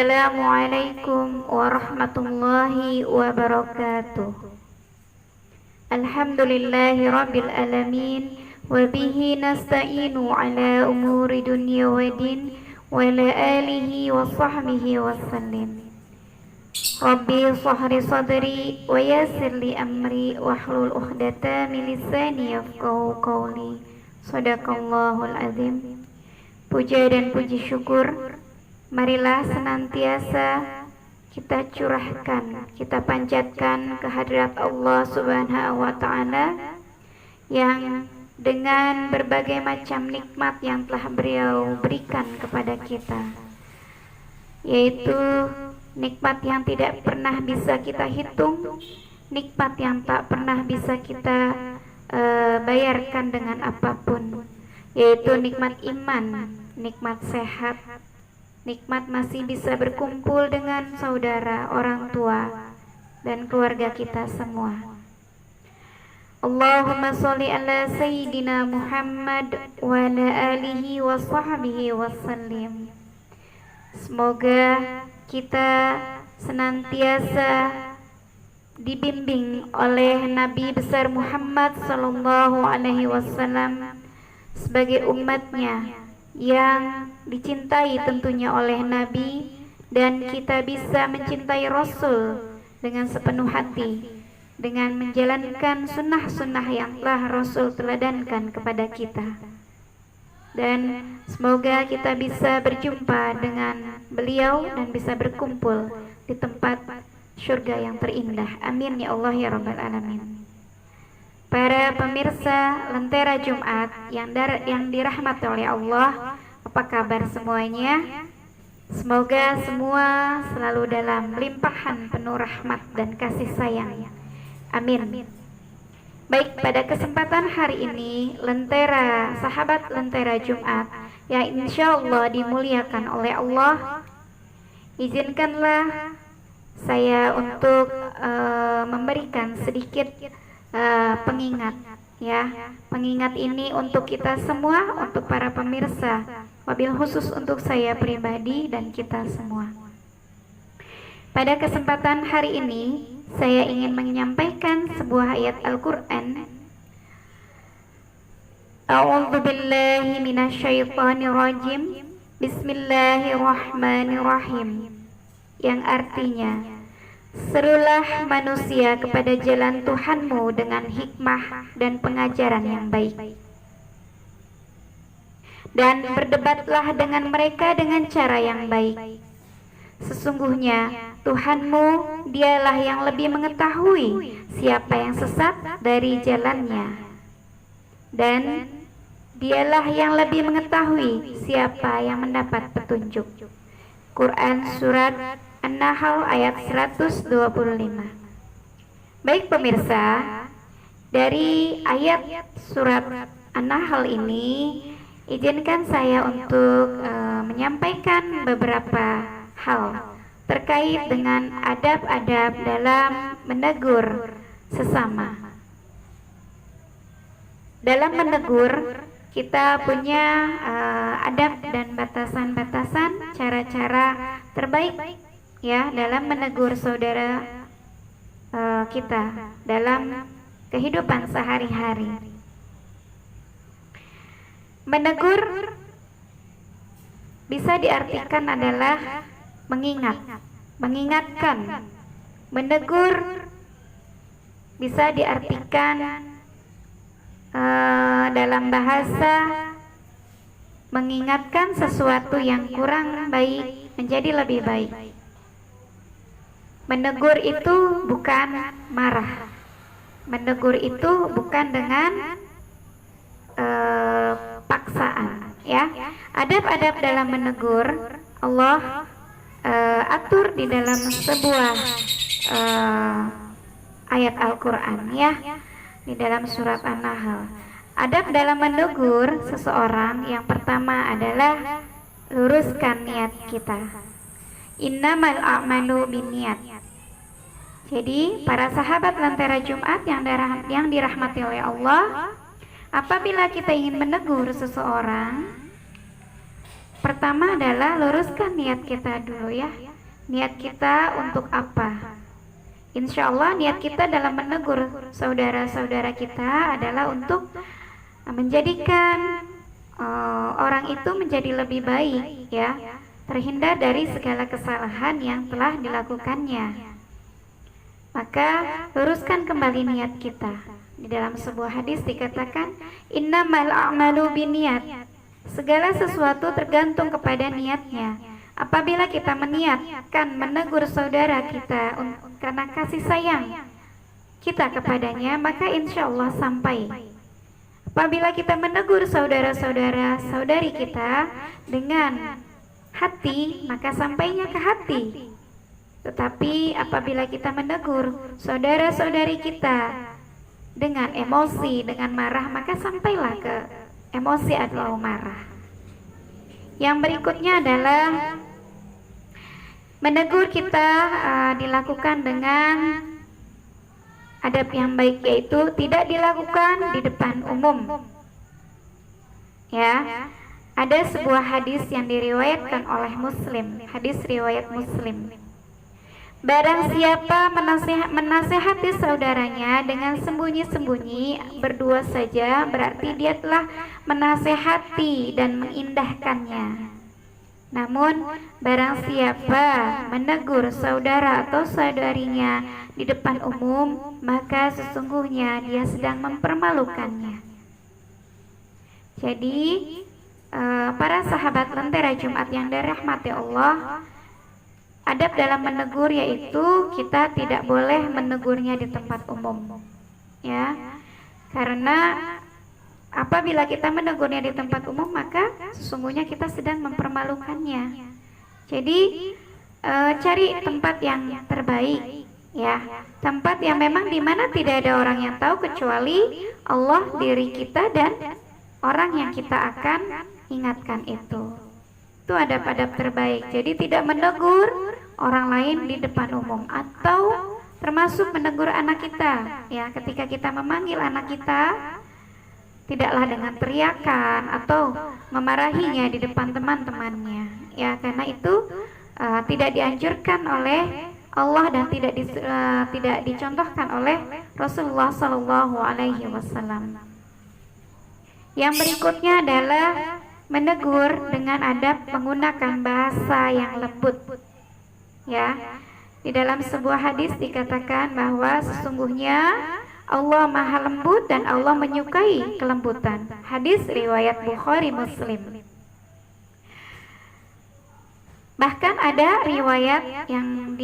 Assalamualaikum warahmatullahi wabarakatuh. Alhamdulillahi rabbil alamin. Wabihi nasta'inu ala umuri dunya wa din. Wa ala alihi wa sahbihi wa sallim. Rabbi sahri sadri wa yassir li amri wahlul uqdata min lisani yafqahu qawli. Shadaqallahul azim. Puja dan puji syukur marilah senantiasa kita curahkan, kita panjatkan kehadirat Allah Subhanahu wa Ta'ala yang dengan berbagai macam nikmat yang telah Beliau berikan kepada kita, yaitu nikmat yang tidak pernah bisa kita hitung, nikmat yang tak pernah bisa kita bayarkan dengan apapun, yaitu nikmat iman, nikmat sehat, nikmat masih bisa berkumpul dengan saudara, orang tua, dan keluarga kita semua. Allahumma sholli ala Sayyidina Muhammad wa ala alihi wa sahbihi wa sallim. Semoga kita senantiasa dibimbing oleh Nabi besar Muhammad sallallahu alaihi wasallam sebagai umatnya yang dicintai tentunya oleh Nabi, dan kita bisa mencintai Rasul dengan sepenuh hati dengan menjalankan sunnah-sunnah yang telah Rasul teladankan kepada kita, dan semoga kita bisa berjumpa dengan beliau dan bisa berkumpul di tempat surga yang terindah. Amin ya Allah ya Rabbal Alamin. Para pemirsa Lentera Jumat yang dirahmati oleh Allah, apa kabar semuanya? Semoga semua selalu dalam limpahan penuh rahmat dan kasih sayang. Amin. Baik, pada kesempatan hari ini sahabat Lentera Jumat yang insya Allah dimuliakan oleh Allah, izinkanlah saya untuk memberikan sedikit pengingat, ya. Pengingat ini untuk kita semua, untuk para pemirsa, wabil khusus untuk saya pribadi dan kita semua. Pada kesempatan hari ini saya ingin menyampaikan sebuah ayat Al-Qur'an. A'udzu billahi minasyaitonir rajim. Bismillahirrahmanirrahim. Yang artinya, serulah manusia kepada jalan Tuhanmu dengan hikmah dan pengajaran yang baik, dan berdebatlah dengan mereka dengan cara yang baik. Sesungguhnya Tuhanmu dialah yang lebih mengetahui siapa yang sesat dari jalannya, dan dialah yang lebih mengetahui siapa yang mendapat petunjuk. Quran Surat An-Nahl ayat 125. Baik pemirsa, dari ayat surat An-Nahl ini izinkan saya untuk menyampaikan beberapa hal terkait dengan adab-adab dalam menegur sesama. Dalam menegur kita punya adab dan batasan-batasan, cara-cara terbaik, ya, dalam menegur saudara kita dalam kehidupan sehari-hari. Menegur bisa diartikan adalah mengingatkan. Menegur bisa diartikan dalam bahasa mengingatkan sesuatu yang kurang baik menjadi lebih baik. Menegur itu bukan marah. Menegur itu bukan dengan paksaan, ya. Adab-adab dalam menegur Allah atur di dalam sebuah ayat Al-Quran, ya, di dalam surat An-Nahl. Adab dalam menegur seseorang yang pertama adalah luruskan niat kita. Innamal a'malu binniyat. Jadi para sahabat Lentera Jumat yang dirahmati oleh Allah, apabila kita ingin menegur seseorang, pertama adalah luruskan niat kita dulu, ya. Niat kita untuk apa? Insya Allah niat kita dalam menegur saudara-saudara kita adalah untuk menjadikan orang itu menjadi lebih baik, ya, terhindar dari segala kesalahan yang telah dilakukannya. Maka luruskan kembali niat kita. Di dalam sebuah hadis dikatakan, innamal a'malu binniyat. Segala sesuatu tergantung kepada niatnya. Apabila kita meniatkan menegur saudara kita karena kasih sayang kita kepadanya, maka insya Allah sampai. Apabila kita menegur saudara-saudara saudari kita dengan hati, maka sampainya ke hati. Tetapi apabila kita menegur saudara-saudari kita dengan emosi, dengan marah, maka sampailah ke emosi atau marah. Yang berikutnya adalah menegur kita dilakukan dengan adab yang baik, yaitu tidak dilakukan di depan umum. Ya, ada sebuah hadis yang diriwayatkan oleh Muslim, hadis riwayat Muslim. Barang siapa menasehati saudaranya dengan sembunyi-sembunyi berdua saja, berarti dia telah menasehati dan mengindahkannya. Namun barang siapa menegur saudara atau saudarinya di depan umum, maka sesungguhnya dia sedang mempermalukannya. Jadi para sahabat Lentera Jumat yang dirahmati Allah, adab dalam menegur yaitu kita tidak boleh menegurnya di tempat umum, ya, karena apabila kita menegurnya di tempat umum, maka sesungguhnya kita sedang mempermalukannya. Jadi cari tempat yang terbaik, ya, tempat yang memang dimana tidak ada orang yang tahu kecuali Allah, diri kita, dan orang yang kita akan ingatkan itu. Itu adab-adab terbaik. Jadi tidak menegur orang lain di depan umum, atau termasuk menegur anak kita, ya, ketika kita memanggil anak kita, tidaklah dengan teriakan atau memarahinya di depan teman-temannya, ya, karena itu tidak dianjurkan oleh Allah dan tidak dicontohkan oleh Rasulullah Shallallahu Alaihi Wasallam. Yang berikutnya adalah menegur dengan adab menggunakan bahasa yang lembut, ya. Di dalam sebuah hadis dikatakan bahwa sesungguhnya Allah Maha Lembut dan Allah menyukai kelembutan. Hadis riwayat Bukhari Muslim. Bahkan ada riwayat yang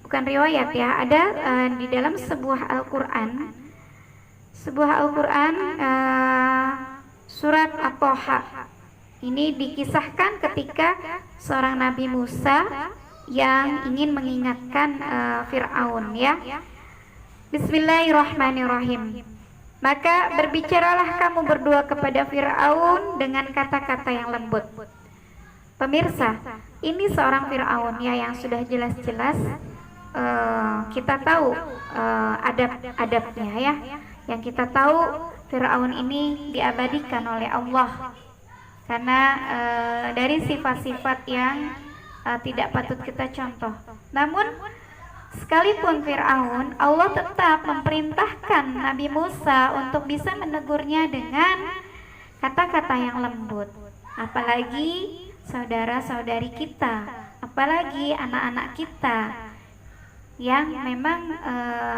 bukan riwayat, ya, ada di dalam sebuah Al-Qur'an. Sebuah Al-Qur'an surat At-Thaha. Ini dikisahkan ketika seorang Nabi Musa yang ingin mengingatkan Fir'aun, ya. Bismillahirrahmanirrahim. Maka berbicaralah kamu berdua kepada Fir'aun dengan kata-kata yang lembut. Pemirsa, ini seorang Fir'aun, ya, yang sudah jelas-jelas kita tahu adab-adabnya, ya. Yang kita tahu Fir'aun ini diabadikan oleh Allah karena dari sifat-sifat yang tidak patut kita contoh. Namun sekalipun Fir'aun, Allah tetap memerintahkan Nabi Musa untuk bisa menegurnya dengan kata-kata yang lembut. Apalagi saudara-saudari kita, apalagi anak-anak kita yang memang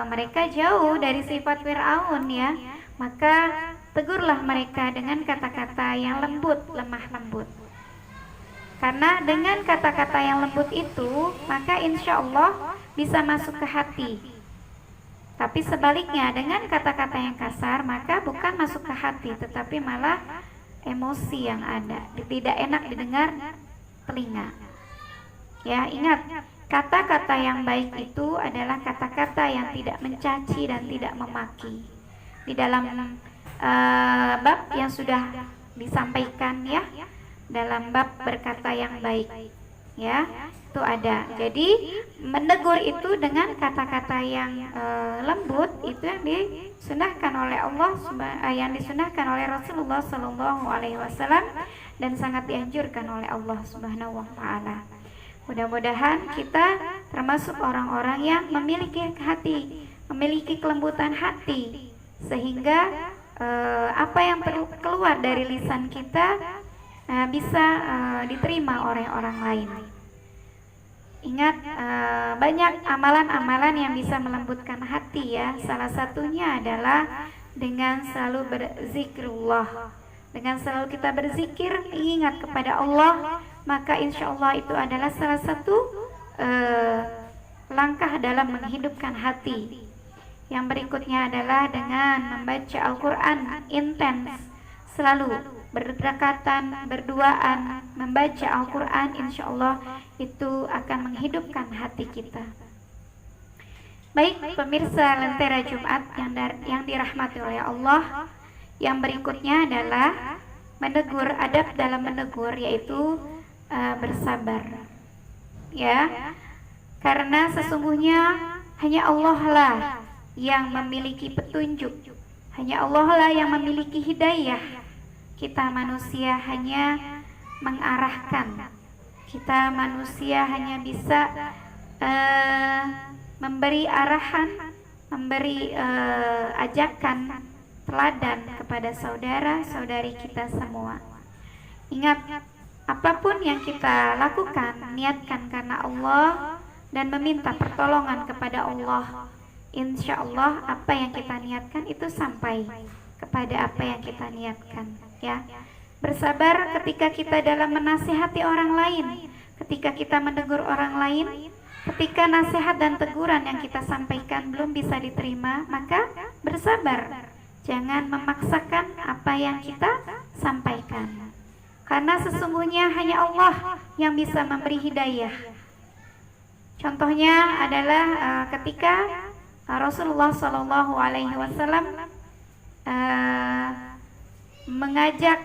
mereka jauh dari sifat Fir'aun, ya. Maka tegurlah mereka dengan kata-kata yang lembut, lemah lembut. Karena dengan kata-kata yang lembut itu, maka insya Allah bisa masuk ke hati. Tapi sebaliknya, dengan kata-kata yang kasar, maka bukan masuk ke hati, tetapi malah emosi yang ada, tidak enak didengar telinga. Ya, ingat, kata-kata yang baik itu adalah kata-kata yang tidak mencaci dan tidak memaki. Di dalam bab yang sudah disampaikan, ya, dalam bab berkata yang baik, ya, itu ada. Jadi menegur itu dengan kata-kata yang lembut, itu yang disunahkan oleh Allah, yang disunahkan oleh Rasulullah Shallallahu Alaihi Wasallam, dan sangat dianjurkan oleh Allah Subhanahu Wa Taala. Mudah-mudahan kita termasuk orang-orang yang memiliki hati, memiliki kelembutan hati, sehingga apa yang keluar dari lisan kita bisa diterima oleh orang lain. Ingat, banyak amalan-amalan yang bisa melembutkan hati ya. Salah satunya adalah dengan selalu berzikrullah. Dengan selalu kita berzikir, ingat kepada Allah, maka insya Allah itu adalah salah satu langkah dalam menghidupkan hati. Yang berikutnya adalah dengan membaca Al-Quran intens, selalu berdekatan, berduaan, membaca Al-Quran, insya Allah itu akan menghidupkan hati kita. Baik pemirsa Lentera Jumat yang dirahmati oleh Allah, yang berikutnya adalah menegur, adab dalam menegur, yaitu bersabar ya, karena sesungguhnya hanya Allah lah yang memiliki petunjuk, hanya Allah lah yang memiliki hidayah. Kita manusia hanya mengarahkan, kita manusia hanya bisa memberi arahan, memberi ajakan, teladan kepada saudara-saudari kita semua. Ingat, apapun yang kita lakukan, niatkan karena Allah dan meminta pertolongan kepada Allah. Insya Allah apa yang kita niatkan itu sampai kepada apa yang kita niatkan ya. Bersabar ketika kita dalam menasihati orang lain, ketika kita menegur orang lain, ketika nasihat dan teguran yang kita sampaikan belum bisa diterima, maka bersabar. Jangan memaksakan apa yang kita sampaikan, karena sesungguhnya hanya Allah yang bisa memberi hidayah. Contohnya adalah ketika Rasulullah SAW mengajak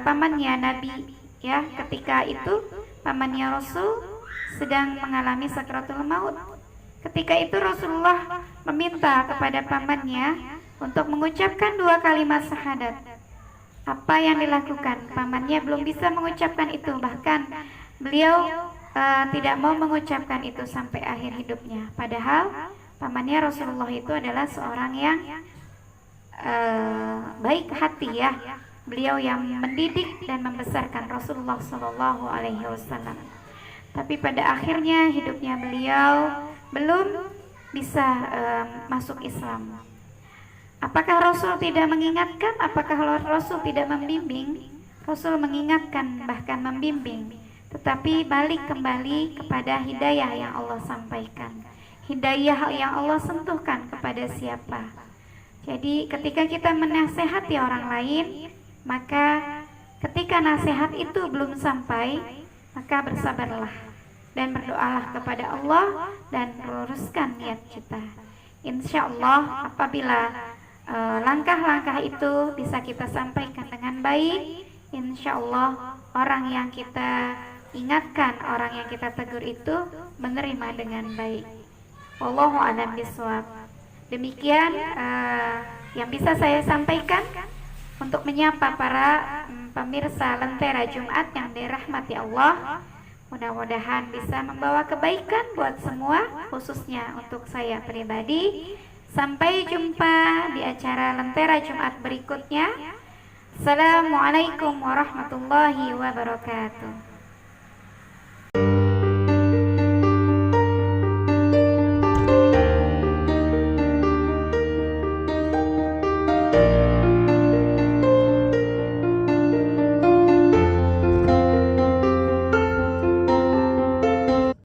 pamannya Nabi ya, ketika itu pamannya Rasul sedang mengalami sakratul maut. Ketika itu Rasulullah meminta kepada pamannya untuk mengucapkan 2 kalimat syahadat. Apa yang dilakukan? Pamannya belum bisa mengucapkan itu, bahkan beliau tidak mau mengucapkan itu sampai akhir hidupnya. Padahal pamannya Rasulullah itu adalah seorang yang baik hati ya. Beliau yang mendidik dan membesarkan Rasulullah SAW. Tapi pada akhirnya hidupnya beliau belum bisa masuk Islam. Apakah Rasul tidak mengingatkan? Apakah Rasul tidak membimbing? Rasul mengingatkan, bahkan membimbing, tetapi balik kembali kepada hidayah yang Allah sampaikan, hidayah yang Allah sentuhkan kepada siapa. Jadi ketika kita menasehati orang lain, maka ketika nasihat itu belum sampai, maka bersabarlah dan berdoalah kepada Allah dan luruskan niat kita. Insya Allah apabila langkah-langkah itu bisa kita sampaikan dengan baik, insya Allah orang yang kita ingatkan, orang yang kita tegur itu menerima dengan baik. Wallahu a'lam bishawab. Demikian yang bisa saya sampaikan untuk menyapa para pemirsa Lentera Jumat yang dirahmati Allah. Mudah-mudahan bisa membawa kebaikan buat semua, khususnya untuk saya pribadi. Sampai jumpa di acara Lentera Jumat berikutnya. Assalamualaikum warahmatullahi wabarakatuh.